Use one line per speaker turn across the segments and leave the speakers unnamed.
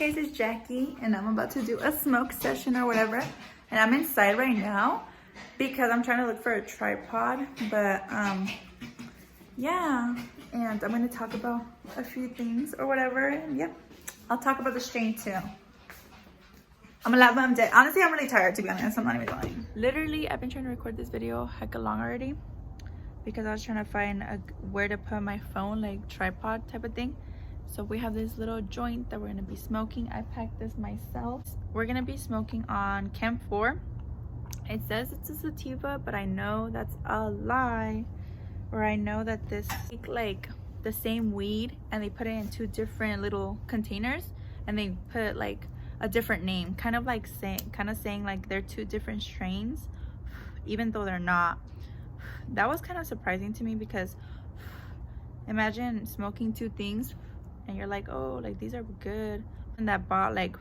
Hey guys, it's Jackie and I'm about to do a smoke session or whatever, and I'm inside right now because I'm trying to look for a tripod, but yeah, and I'm going to talk about a few things or whatever, and yep, I'll talk about the strain too. I'm gonna laugh when I'm dead. Honestly, I'm really tired, to be honest. I'm not even lying. Literally, I've been trying to record this video hecka long already because I was trying to find where to put my phone, like tripod type of thing. So we have this little joint that we're gonna be smoking. I packed this myself. We're gonna be smoking on Camp 4. It says it's a sativa, but I know that's a lie. Or I know that this like the same weed and they put it in two different little containers and they put like a different name, kind of saying like they're two different strains, even though they're not. That was kind of surprising to me because imagine smoking two things and you're like, oh, like these are good, and that bought like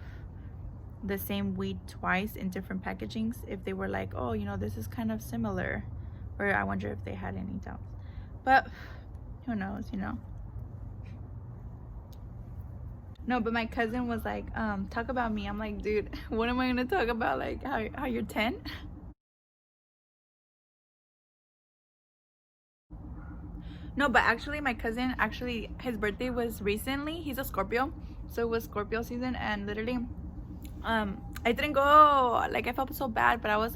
the same weed twice in different packagings, if they were like, oh, you know, this is kind of similar, or I wonder if they had any doubts, but who knows, you know. No, but my cousin was like, talk about me. I'm like, dude, what am I gonna talk about? Like how you're 10? No, but actually my cousin, actually his birthday was recently. He's a Scorpio, so it was Scorpio season, and literally I didn't go. Like I felt so bad, but I was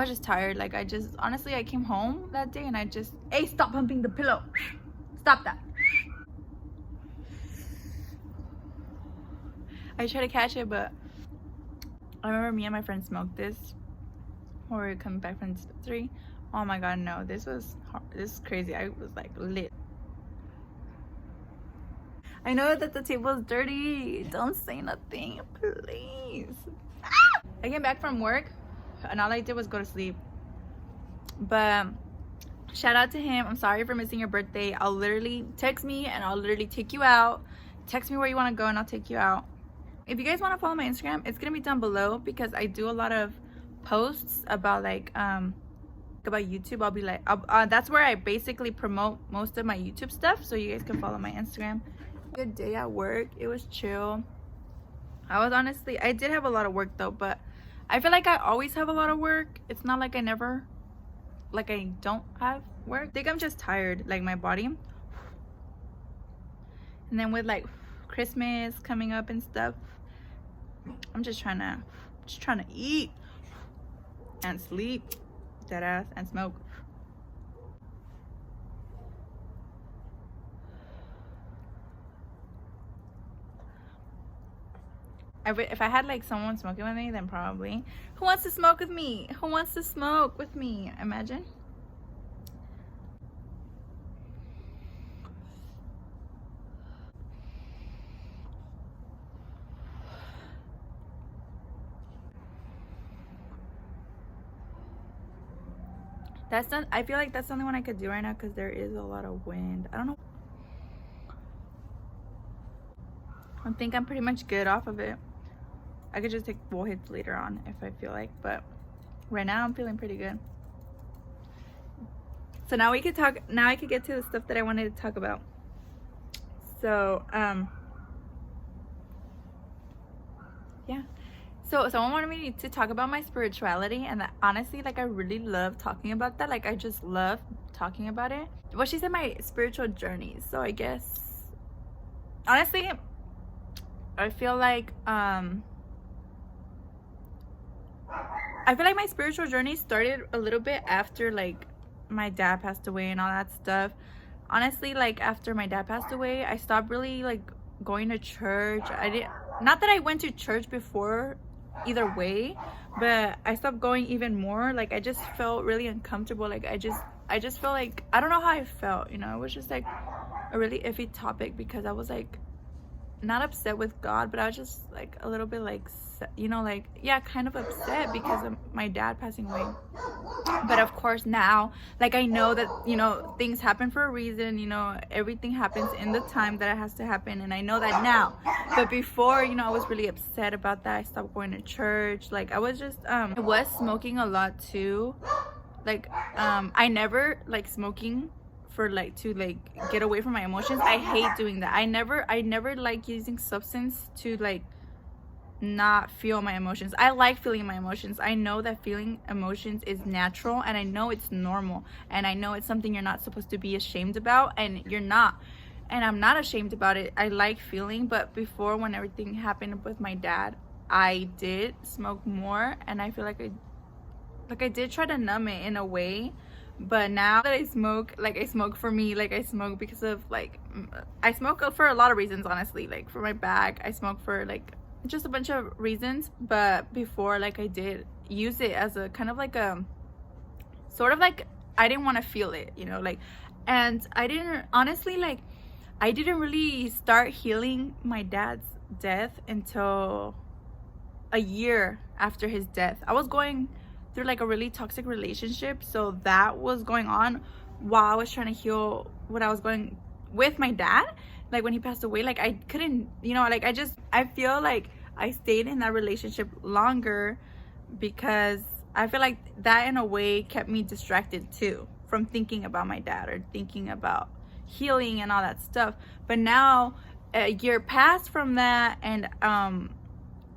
just tired. Like honestly I came home that day and hey, stop humping the pillow, stop that. I tried to catch it, but I remember me and my friend smoked this when we were coming back from dispensary. Oh my god, no, this was hard. This is crazy. I was like lit. I know that the table is dirty. Don't say nothing, please. I came back from work and all I did was go to sleep. But shout out to him. I'm sorry for missing your birthday. I'll literally text me and I'll literally take you out. Text me where you want to go and I'll take you out. If you guys want to follow my Instagram, it's gonna be down below because I do a lot of posts about like about YouTube. I'll be like that's where I basically promote most of my YouTube stuff, so you guys can follow my Instagram. Good day at work. It was chill. I did have a lot of work though, but I feel like I always have a lot of work. It's not like I don't have work. I think I'm just tired, like my body. And then with like Christmas coming up and stuff, I'm just trying to eat and sleep, dead ass, and smoke. If I had like someone smoking with me, then probably. Who wants to smoke with me? Who wants to smoke with me? Imagine. I feel like that's the only one I could do right now because there is a lot of wind. I don't know. I think I'm pretty much good off of it. I could just take full hits later on if I feel like, but right now I'm feeling pretty good. So now we could talk. Now I could get to the stuff that I wanted to talk about. So yeah. So someone wanted me to talk about my spirituality, and that, honestly, like I really love talking about that. Like I just love talking about it. Well, she said my spiritual journey. So I guess honestly, I feel like my spiritual journey started a little bit after like my dad passed away and all that stuff. Honestly, like after my dad passed away, I stopped really like going to church. Not that I went to church before either way, but I stopped going even more. Like I just felt really uncomfortable. Like I just felt like, I don't know how I felt, you know. It was just like a really iffy topic because I was like not upset with God, but I was just like a little bit like, you know, like, yeah, kind of upset because of my dad passing away. But of course now, like I know that, you know, things happen for a reason, you know, everything happens in the time that it has to happen, and I know that now. But before, you know, I was really upset about that. I stopped going to church. Like I was just I was smoking a lot too. Like I never like smoking for like to like get away from my emotions. I hate doing that. I never like using substance to like not feel my emotions. I like feeling my emotions. I know that feeling emotions is natural, and I know it's normal, and I know it's something you're not supposed to be ashamed about, and you're not. And I'm not ashamed about it. I like feeling. But before, when everything happened with my dad, I did smoke more, and I feel like I did try to numb it in a way. But now that I smoke, like, I smoke for me, like, I smoke because of like, I smoke for a lot of reasons, honestly. Like, for my back, I smoke for like just a bunch of reasons. But before, like, I did use it as a kind of like a sort of like, I didn't want to feel it, you know, like, and I didn't, honestly, like, I didn't really start healing my dad's death until a year after his death. I was going through like a really toxic relationship, so that was going on while I was trying to heal what I was going with my dad. Like, when he passed away, like, I couldn't, you know, like, I feel like I stayed in that relationship longer because I feel like that in a way kept me distracted too from thinking about my dad or thinking about healing and all that stuff. But now a year passed from that, and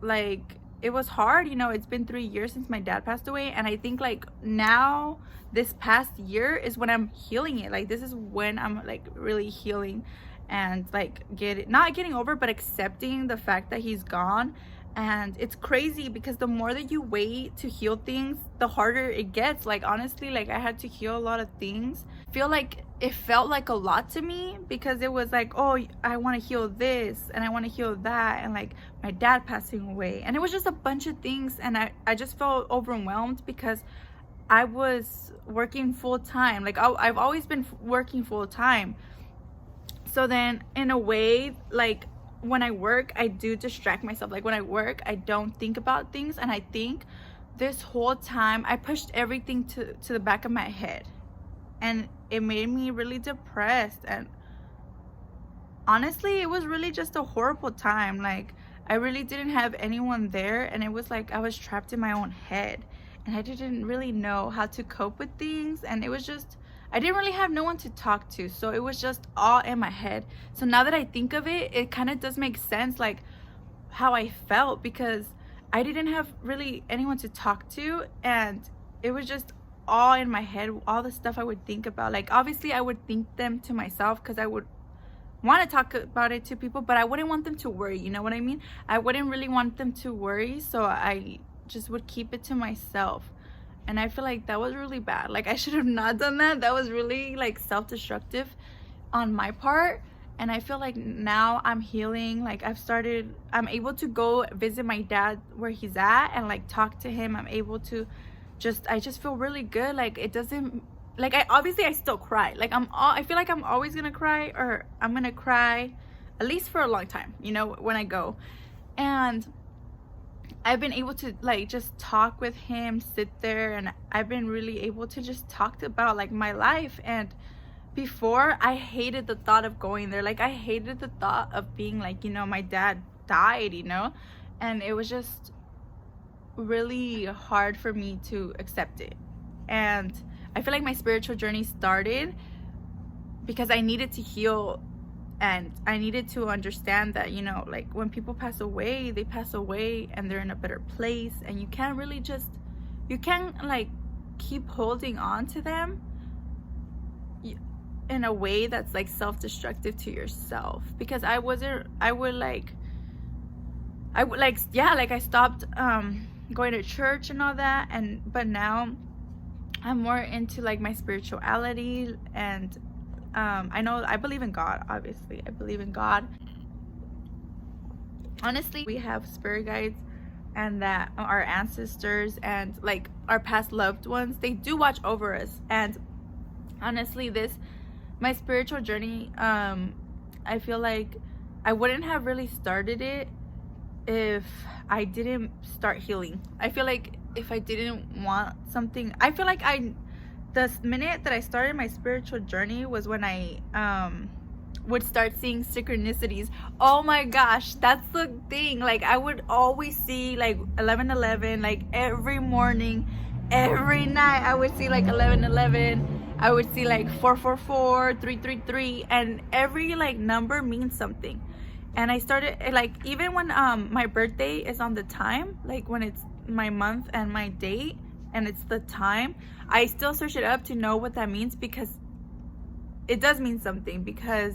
like, it was hard, you know. It's been 3 years since my dad passed away, and I think like now this past year is when I'm healing it. Like, this is when I'm like really healing and like not getting over, but accepting the fact that he's gone. And it's crazy because the more that you wait to heal things, the harder it gets. Like, honestly, like, I had to heal a lot of things. I feel like it felt like a lot to me because it was like, oh, I want to heal this and I want to heal that, and like my dad passing away, and it was just a bunch of things. And I just felt overwhelmed because I was working full time. Like, I've always been working full time. So then in a way, like, when I work, I do distract myself. Like, when I work, I don't think about things, and I think this whole time I pushed everything to the back of my head, and it made me really depressed. And honestly, it was really just a horrible time. Like, I really didn't have anyone there, and it was like I was trapped in my own head, and I didn't really know how to cope with things. And it was just, I didn't really have no one to talk to, so it was just all in my head. So now that I think of it, it kind of does make sense, like, how I felt, because I didn't have really anyone to talk to, and it was just all in my head, all the stuff I would think about. Like, obviously I would think them to myself because I would want to talk about it to people, but I wouldn't want them to worry, you know what I mean? I wouldn't really want them to worry, so I just would keep it to myself. And I feel like that was really bad. Like, I should have not done that. That was really like self-destructive on my part. And I feel like now I'm healing. Like, I'm able to go visit my dad where he's at and like talk to him. I'm able to I just feel really good. Like, it doesn't, like, I still cry. Like, I feel like I'm always gonna cry, or I'm gonna cry at least for a long time, you know, when I go. And I've been able to like just talk with him, sit there, and I've been really able to just talk about like my life. And before, I hated the thought of going there. Like, I hated the thought of being like, you know, my dad died, you know, and it was just really hard for me to accept it. And I feel like my spiritual journey started because I needed to heal, and I needed to understand that, you know, like, when people pass away, they pass away and they're in a better place, and you can't really you can't like keep holding on to them in a way that's like self-destructive to yourself. Because I stopped going to church and all that, but now I'm more into like my spirituality. And I believe in God. Obviously, I believe in God. Honestly, we have spirit guides, and that our ancestors and like our past loved ones, they do watch over us. And honestly, my spiritual journey, I feel like I wouldn't have really started it if I didn't start healing. I feel like if I didn't want something, I feel like the minute that I started my spiritual journey was when I would start seeing synchronicities. Oh my gosh, that's the thing. Like, I would always see like 11:11, like every morning, every night I would see like 11:11. I would see like 444, 333, and every like number means something. And I started like, even when my birthday is on the time, like when it's my month and my date and it's the time, I still search it up to know what that means, because it does mean something. Because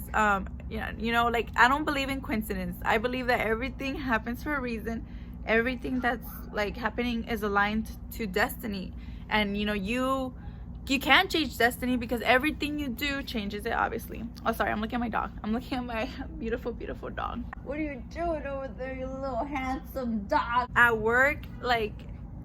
you know, like, I don't believe in coincidence. I believe that everything happens for a reason. Everything that's like happening is aligned to destiny. And you know, you can't change destiny, because everything you do changes it, obviously. Oh, sorry, I'm looking at my dog. I'm looking at my beautiful, beautiful dog.
What are you doing over there, you little handsome dog?
At work, like,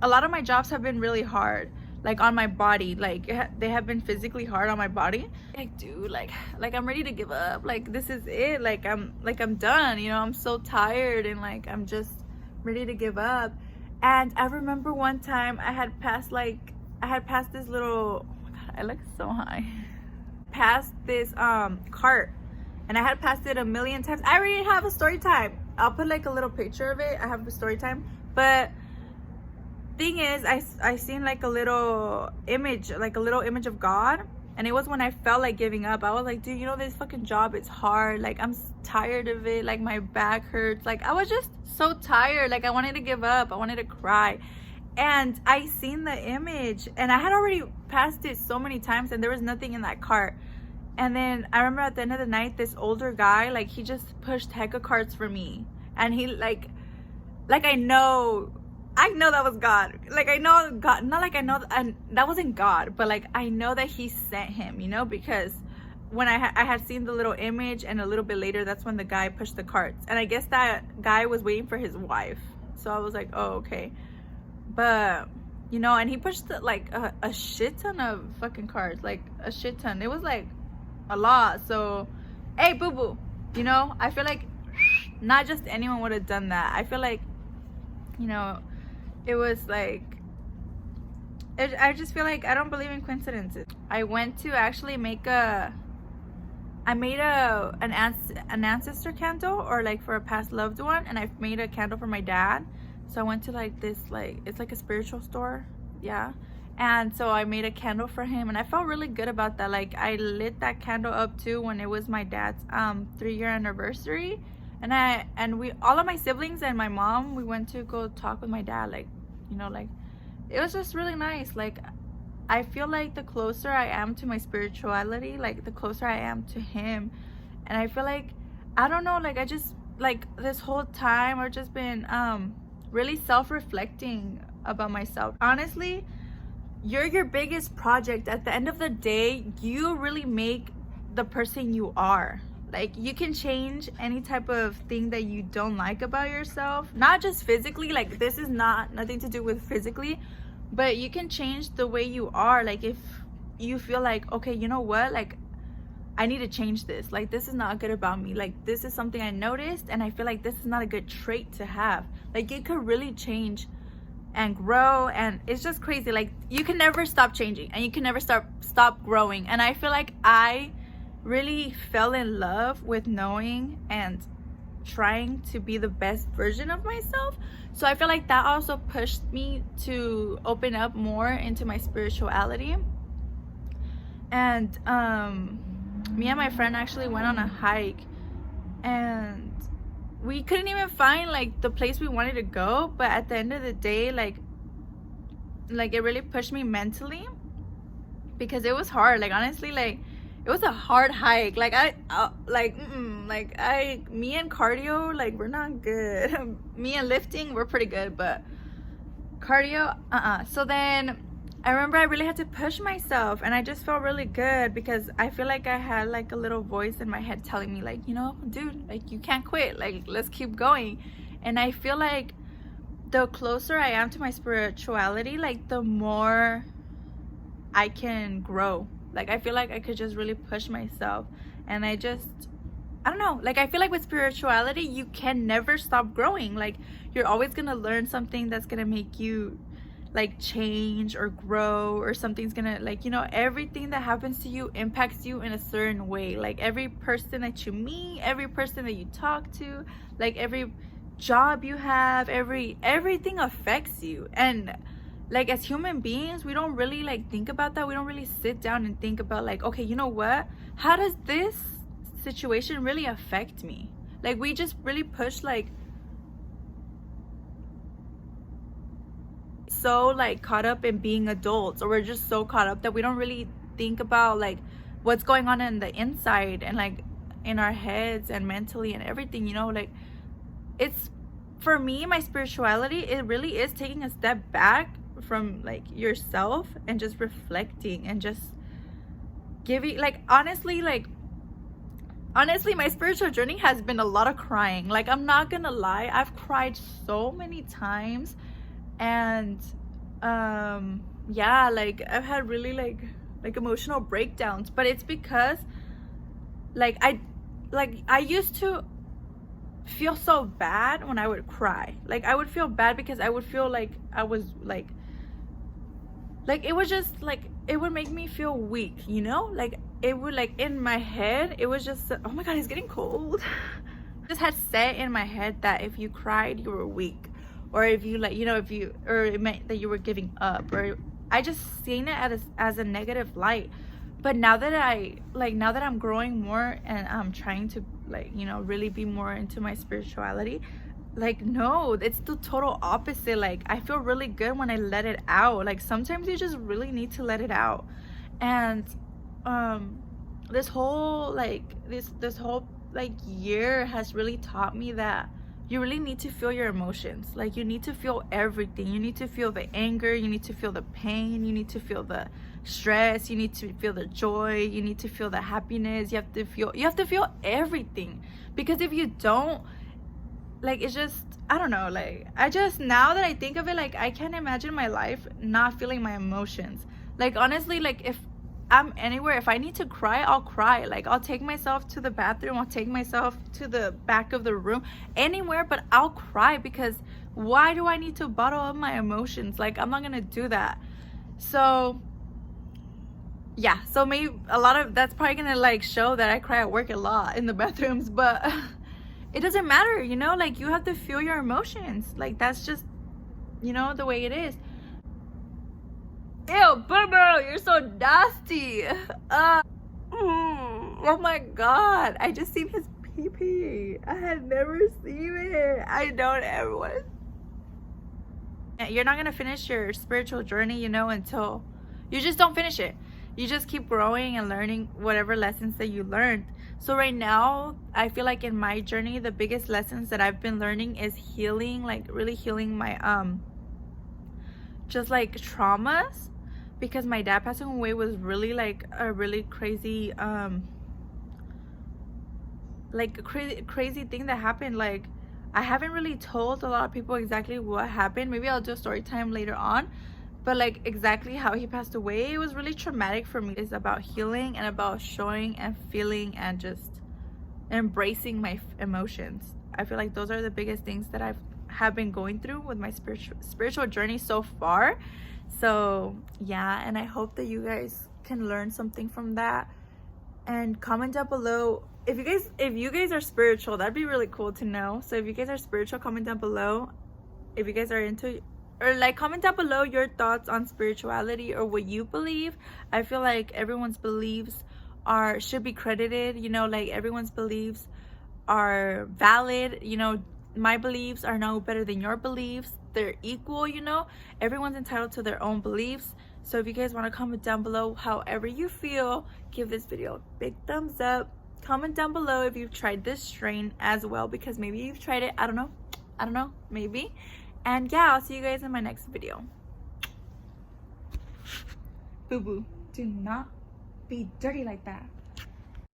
a lot of my jobs have been really hard, like on my body. Like, they have been physically hard on my body. Like, dude, like I'm ready to give up. Like, this is it. Like I'm done, you know. I'm so tired, and like I'm just ready to give up. And I remember one time I had passed this little, oh my god, I look so high, past this cart, and I had passed it a million times. I already have a story time. I'll put like a little picture of it. I have a story time. But thing is, I seen like a little image of God. And it was when I felt like giving up. I was like, dude, you know, this fucking job, it's hard. Like, I'm tired of it. Like, my back hurts. Like, I was just so tired. Like, I wanted to give up. I wanted to cry. And I seen the image, and I had already passed it so many times, and there was nothing in that cart. And then I remember at the end of the night, this older guy, like, he just pushed hecka carts for me. And he like I know that was God. Like, I know God, not like I know that wasn't God, but like I know that he sent him, you know, because when I had seen the little image, and a little bit later, that's when the guy pushed the carts. And I guess that guy was waiting for his wife. So I was like, oh, okay. But you know, and he pushed like a shit ton of fucking carts, like a shit ton. It was like a lot. So, hey, boo boo, you know, I feel like not just anyone would have done that. I feel like, you know, it was like, I just feel like I don't believe in coincidences. I went to actually make an ancestor candle, or like for a past loved one, and I made a candle for my dad. So I went to like this, like, it's like a spiritual store, yeah. And so I made a candle for him, and I felt really good about that. Like, I lit that candle up too when it was my dad's 3-year anniversary. And we, all of my siblings and my mom, we went to go talk with my dad. Like, you know, like, it was just really nice. Like, I feel like the closer I am to my spirituality, like the closer I am to him. And I feel like, I don't know, like, I just, like, this whole time I've just been really self-reflecting about myself. Honestly, you're your biggest project. At the end of the day, you really make the person you are. Like, you can change any type of thing that you don't like about yourself, not just physically. Like, this is nothing to do with physically, but you can change the way you are. Like, if you feel like, okay, you know what, like, I need to change this. Like, this is not good about me. Like, this is something I noticed, and I feel like this is not a good trait to have. Like, it could really change and grow, and it's just crazy. Like, you can never stop changing, and you can never stop growing. And I feel like I really fell in love with knowing and trying to be the best version of myself. So I feel like that also pushed me to open up more into my spirituality. And me and my friend actually went on a hike, and we couldn't even find like the place we wanted to go. But at the end of the day, like it really pushed me mentally, because it was hard. Like, honestly, like, it was a hard hike. Like, me and cardio, like, we're not good. Me and lifting, we're pretty good, but cardio, So then I remember I really had to push myself, and I just felt really good, because I feel like I had like a little voice in my head telling me, like, you know, dude, like, you can't quit. Like, let's keep going. And I feel like the closer I am to my spirituality, like, the more I can grow. Like, I feel like I could just really push myself. And I don't know, like, I feel like with spirituality, you can never stop growing. Like, you're always gonna learn something that's gonna make you like change or grow, or something's gonna, like, you know, everything that happens to you impacts you in a certain way. Like, every person that you meet, every person that you talk to, like, every job you have, everything affects you. And like as human beings, we don't really like think about that. We don't really sit down and think about like, okay, you know what, how does this situation really affect me? Like we just really push like so like caught up in being adults, or we're just so caught up that we don't really think about like what's going on in the inside and like in our heads and mentally and everything, you know. Like it's, for me, my spirituality, it really is taking a step back from like yourself and just reflecting and just giving, like honestly my spiritual journey has been a lot of crying. Like I'm not gonna lie, I've cried so many times. And yeah, like I've had really like emotional breakdowns, but it's because like I used to feel so bad when I would cry. Like I would feel bad because I would feel like I was like it was just like, it would make me feel weak, you know. Like it would, like in my head, it was just, oh my god, it's getting cold. Just had set in my head that if you cried, you were weak, or if you like, you know, if you, or it meant that you were giving up, or I just seen it as a negative light. But now that now that I'm growing more and I'm trying to like, you know, really be more into my spirituality, like no, it's the total opposite. Like I feel really good when I let it out. Like sometimes you just really need to let it out. And this whole year has really taught me that you really need to feel your emotions. Like you need to feel everything. You need to feel the anger, you need to feel the pain, you need to feel the stress, you need to feel the joy, you need to feel the happiness. You have to feel everything, because if you don't, like it's just, I don't know, like I just, now that I think of it, like I can't imagine my life not feeling my emotions. Like honestly, like if I'm anywhere, if I need to cry, I'll cry. Like I'll take myself to the bathroom, I'll take myself to the back of the room, anywhere, but I'll cry, because why do I need to bottle up my emotions? Like I'm not gonna do that. So yeah, so maybe a lot of that's probably gonna like show that I cry at work a lot in the bathrooms, but it doesn't matter, you know. Like you have to feel your emotions. Like that's just, you know, the way it is. Ew, Boo-Boo, you're so nasty. Oh my god, I just seen his pee-pee. I had never seen it. I don't ever want to. You're not gonna finish your spiritual journey, you know, until you just don't finish it. You just keep growing and learning whatever lessons that you learned. So right now, I feel like in my journey, the biggest lessons that I've been learning is healing, like really healing my just like traumas, because my dad passing away was really like a really crazy crazy thing that happened. Like I haven't really told a lot of people exactly what happened. Maybe I'll do a story time later on, but like exactly how he passed away, it was really traumatic for me. It's about healing and about showing and feeling and just embracing my emotions. I feel like those are the biggest things that have been going through with my spiritual journey so far. So yeah, and I hope that you guys can learn something from that. And comment down below if you guys are spiritual. That'd be really cool to know. So if you guys are spiritual, comment down below if you guys are into, or like comment down below your thoughts on spirituality or what you believe. I feel like everyone's beliefs should be credited, you know, like everyone's beliefs are valid, you know. My beliefs are no better than your beliefs. They're equal, you know. Everyone's entitled to their own beliefs. So if you guys want to comment down below however you feel, give this video a big thumbs up. Comment down below if you've tried this strain as well, because maybe you've tried it. I don't know, maybe. And yeah, I'll see you guys in my next video. Boo boo, do not be dirty like that.